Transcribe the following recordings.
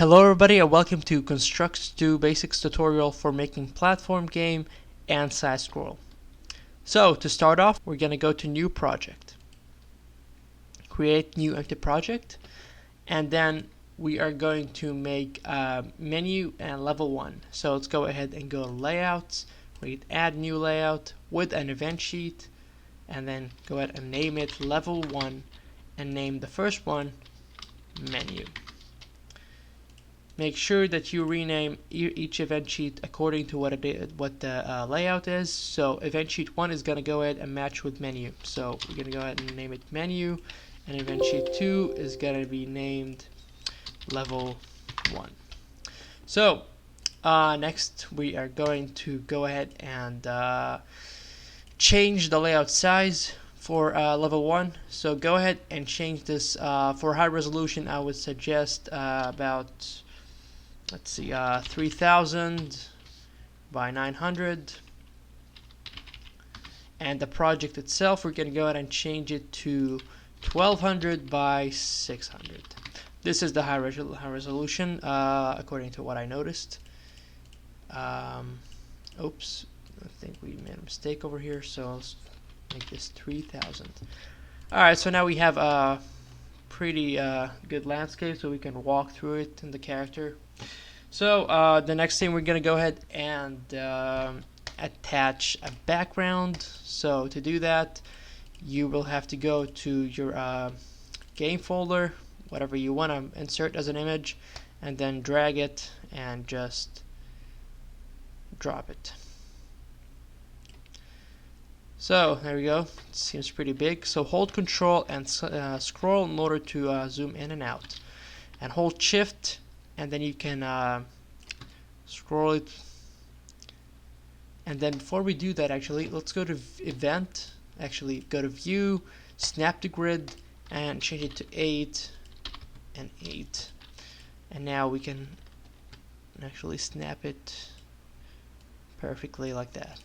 Hello everybody and welcome to Construct2 Basics tutorial for making platform game and side scroll. So to start off, we're going to go to new project, create new empty project, and then we are going to make a menu and level 1. So let's go ahead and go layouts, we add new layout with an event sheet, and then go ahead and name it level 1 and name the first one menu. Make sure that you rename each event sheet according to what the layout is. So event sheet 1 is going to go ahead and match with menu. So we're going to go ahead and name it menu, and event sheet 2 is going to be named level 1. So next we are going to go ahead and change the layout size for level 1. So go ahead and change this for high resolution. I would suggest about 3000 by 900, and the project itself we're going to go ahead and change it to 1200 by 600. This is the high resolution according to what I noticed. Oops, I think we made a mistake over here, so let's make this 3000. Alright, so now we have a pretty good landscape, so we can walk through it in the character. So the next thing, we're gonna go ahead and attach a background. So to do that, you will have to go to your game folder, whatever you want to insert as an image, and then drag it and just drop it. So there we go. It seems pretty big. So hold Control and scroll in order to zoom in and out, and hold Shift, and then you can scroll it. And then before we do that, actually, let's go to Event. Actually, go to View, Snap to Grid, and change it to 8 and 8. And now we can actually snap it perfectly like that.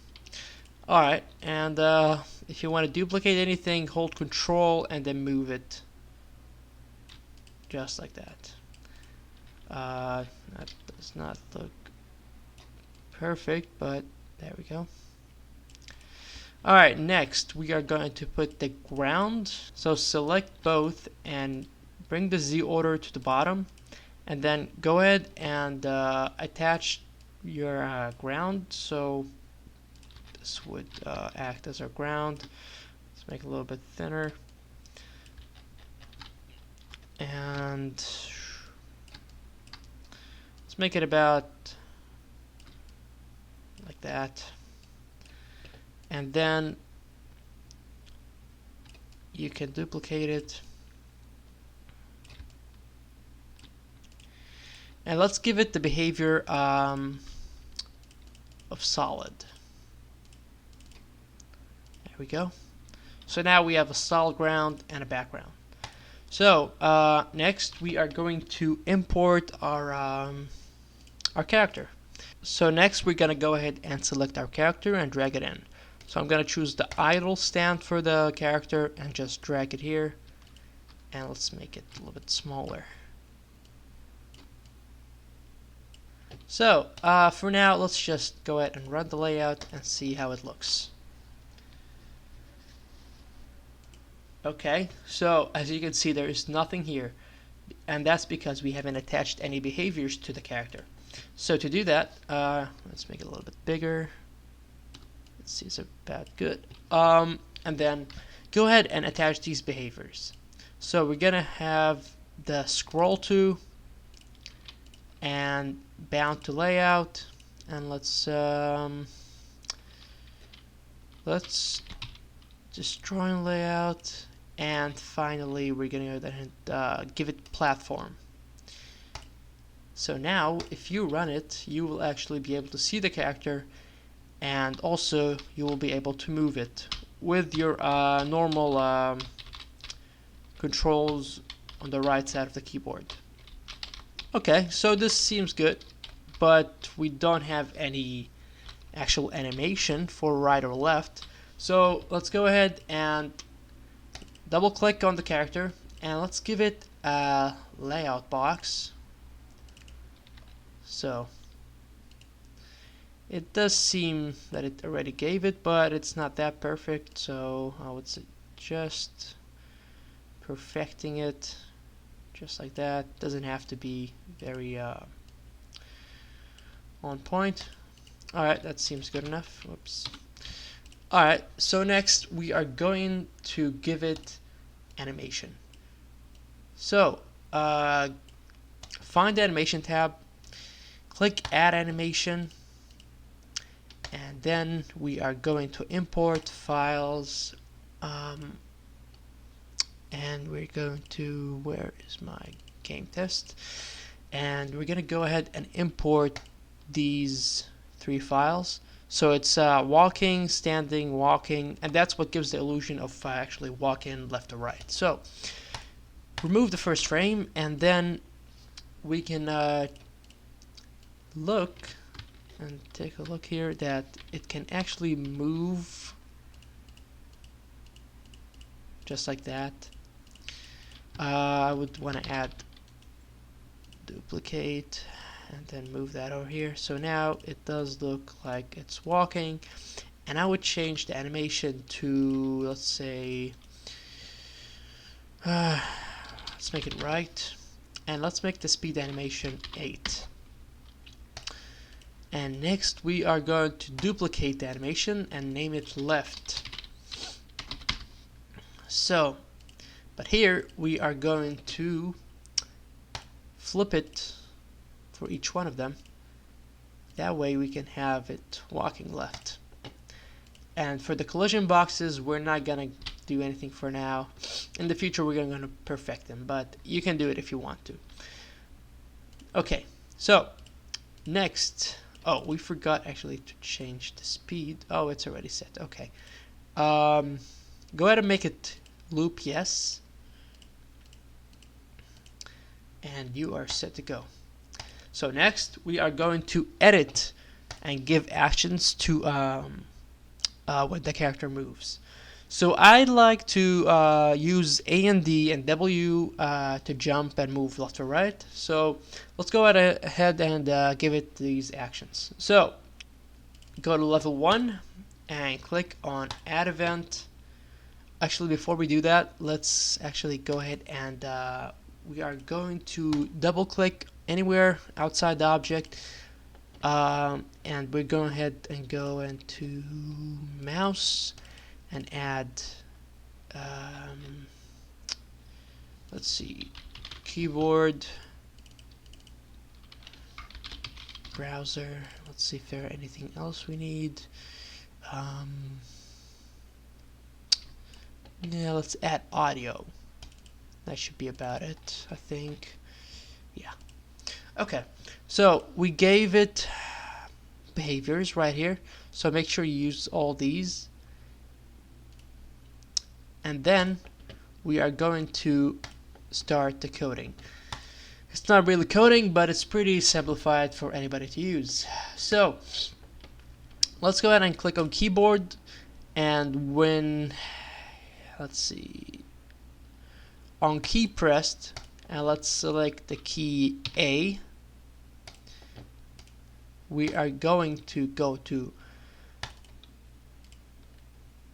Alright, and if you want to duplicate anything, hold Control and then move it just like that. That does not look perfect, but there we go. Alright, next we are going to put the ground. So select both and bring the Z order to the bottom, and then go ahead and attach your ground. So this would act as our ground. Let's make it a little bit thinner, and let's make it about like that. And then you can duplicate it, and let's give it the behavior of solid. There we go. So now we have a solid ground and a background. So next we are going to import our character. So next we're going to go ahead and select our character and drag it in. So I'm going to choose the idle stand for the character and just drag it here, and let's make it a little bit smaller. So for now, let's just go ahead and run the layout and see how it looks. Okay, so as you can see, there is nothing here, and that's because we haven't attached any behaviors to the character. So to do that, let's make it a little bit bigger. Let's see, it's about good. And then go ahead and attach these behaviors. So we're gonna have the scroll to and bound to layout, and let's destroy layout, and finally we're gonna go ahead and give it platform. So now if you run it, you will actually be able to see the character, and also you will be able to move it with your normal controls on the right side of the keyboard. Okay, so this seems good, but we don't have any actual animation for right or left. So let's go ahead and double click on the character, and let's give it a layout box. So it does seem that it already gave it, but it's not that perfect, so I would suggest perfecting it just like that. Doesn't have to be very on point. Alright, that seems good enough. Whoops. Alright, so next we are going to give it animation. So, find the animation tab, click add animation, and then we are going to import files, and we're going to, where is my game test, and we're going to go ahead and import these 3 files. So it's walking, standing, walking, and that's what gives the illusion of actually walking left or right. So remove the first frame, and then we can look and take a look here that it can actually move just like that. I would want to add duplicate and then move that over here. So now it does look like it's walking, and I would change the animation to, let's say, let's make it right, and let's make the speed animation 8. And next we are going to duplicate the animation and name it left. So, but here we are going to flip it for each one of them. That way we can have it walking left. And for the collision boxes, we're not gonna do anything for now. In the future we're gonna perfect them, but you can do it if you want to. Okay, so next, oh, we forgot actually to change the speed. Oh, it's already set. Okay, go ahead and make it loop yes, and you are set to go. So next we are going to edit and give actions to when the character moves. So I'd like to use A and D and W to jump and move left or right. So let's go ahead and give it these actions. So go to level 1 and click on add event. Actually, before we do that, let's actually go ahead and we are going to double click anywhere outside the object, and we're going ahead and go into mouse and add let's see, keyboard, browser. Let's see if there are anything else we need. Yeah, let's add audio. That should be about it, I think. Yeah. Okay, so we gave it behaviors right here, so make sure you use all these, and then we are going to start the coding. It's not really coding, but it's pretty simplified for anybody to use. So let's go ahead and click on keyboard, and when, let's see, on key pressed, and let's select the key A, we are going to go to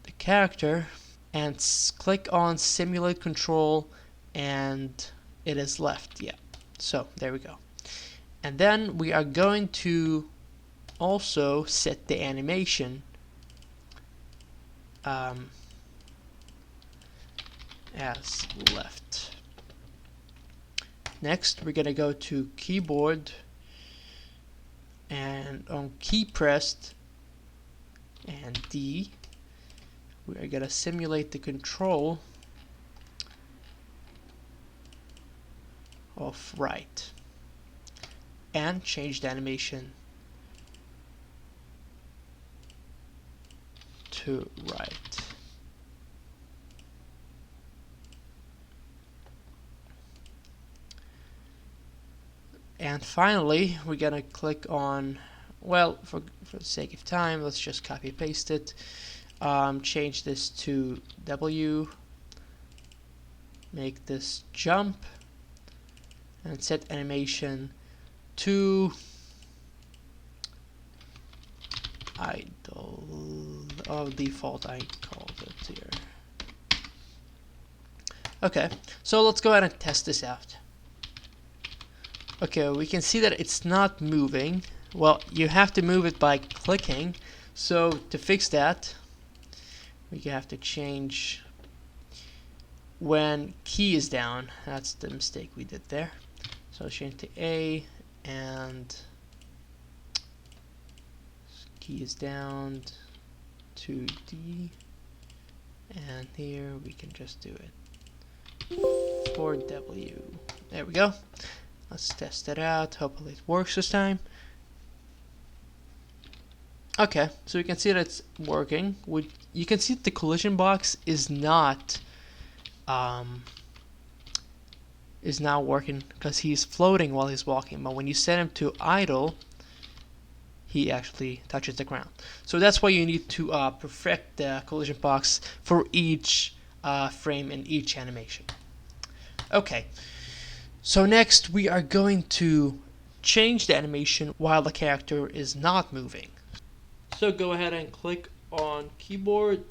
the character and click on simulate control, and it is left. Yeah, so there we go. And then we are going to also set the animation as left. Next we're gonna go to keyboard, and on key pressed and D, we are gonna simulate the control of right and change the animation to right. And finally, we're gonna click on, well, for the sake of time, let's just copy paste it. Change this to W, make this jump, and set animation to idle. Oh, default I called it here. Okay, so let's go ahead and test this out. Okay, we can see that it's not moving. Well, you have to move it by clicking. So to fix that, we have to change when key is down. That's the mistake we did there. So change to A, and key is down to D, and here we can just do it for W. There we go. Let's test it out. Hopefully it works this time. Okay, so you can see that it's working. You can see that the collision box is not working because he's floating while he's walking. But when you set him to idle, he actually touches the ground. So that's why you need to perfect the collision box for each frame in each animation. Okay. So next we are going to change the animation while the character is not moving. So go ahead and click on keyboard,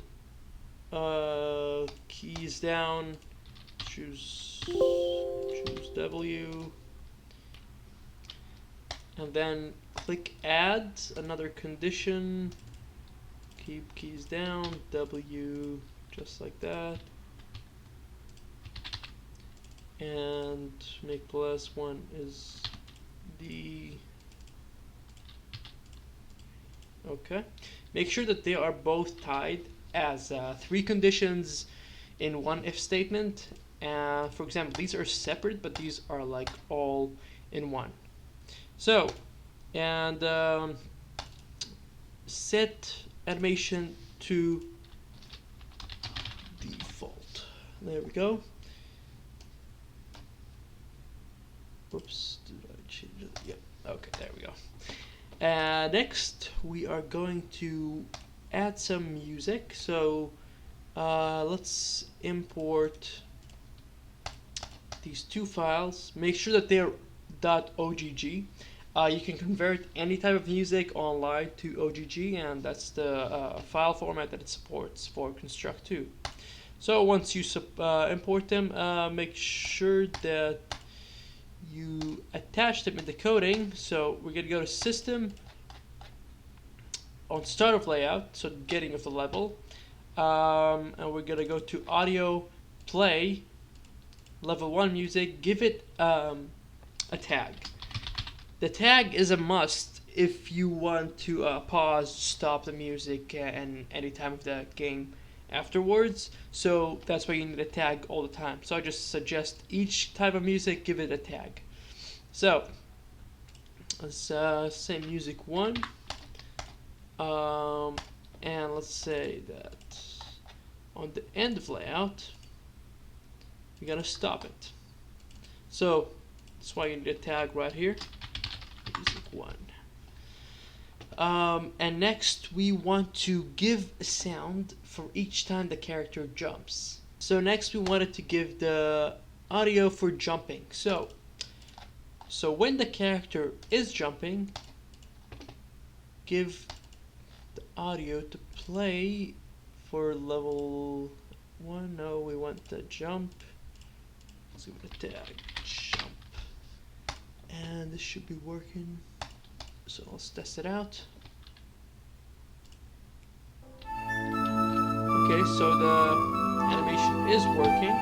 keys down, choose W, and then click add another condition, keep keys down, W, just like that. And make the last one is D. Okay. Make sure that they are both tied as 3 conditions in one if statement. For example, these are separate, but these are like all in one. So, and set animation to default. There we go. Whoops, did I change it? Yep, okay, there we go. Next, we are going to add some music. So let's import these 2 files. Make sure that they're .ogg. You can convert any type of music online to OGG, and that's the file format that it supports for Construct 2. So once you import them, make sure that you attach them in the coding. So we're going to go to System, on Start of Layout, so getting of the level, and we're going to go to Audio, Play, Level 1 Music, give it a tag. The tag is a must if you want to pause, stop the music and any time of the game afterwards. So that's why you need a tag all the time. So I just suggest each type of music, give it a tag. So let's say music 1, and let's say that on the end of layout you're gonna stop it. So that's why you need a tag right here, music 1. And next we want to give a sound for each time the character jumps. So next we wanted to give the audio for jumping. So when the character is jumping, give the audio to play for level 1. No, we want the jump. Let's give it a tag, jump. And this should be working. So let's test it out. Okay, so the animation is working.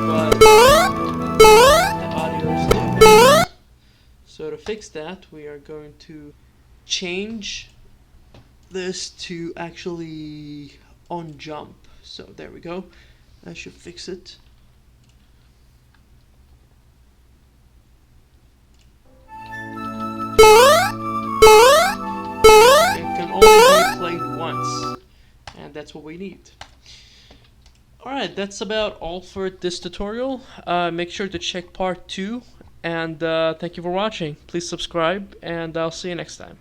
But the audio is not there. So to fix that, we are going to change this to actually on jump. So there we go. That should fix it. It can only be played once, and that's what we need. Alright, that's about all for this tutorial. Make sure to check part 2, and thank you for watching. Please subscribe, and I'll see you next time.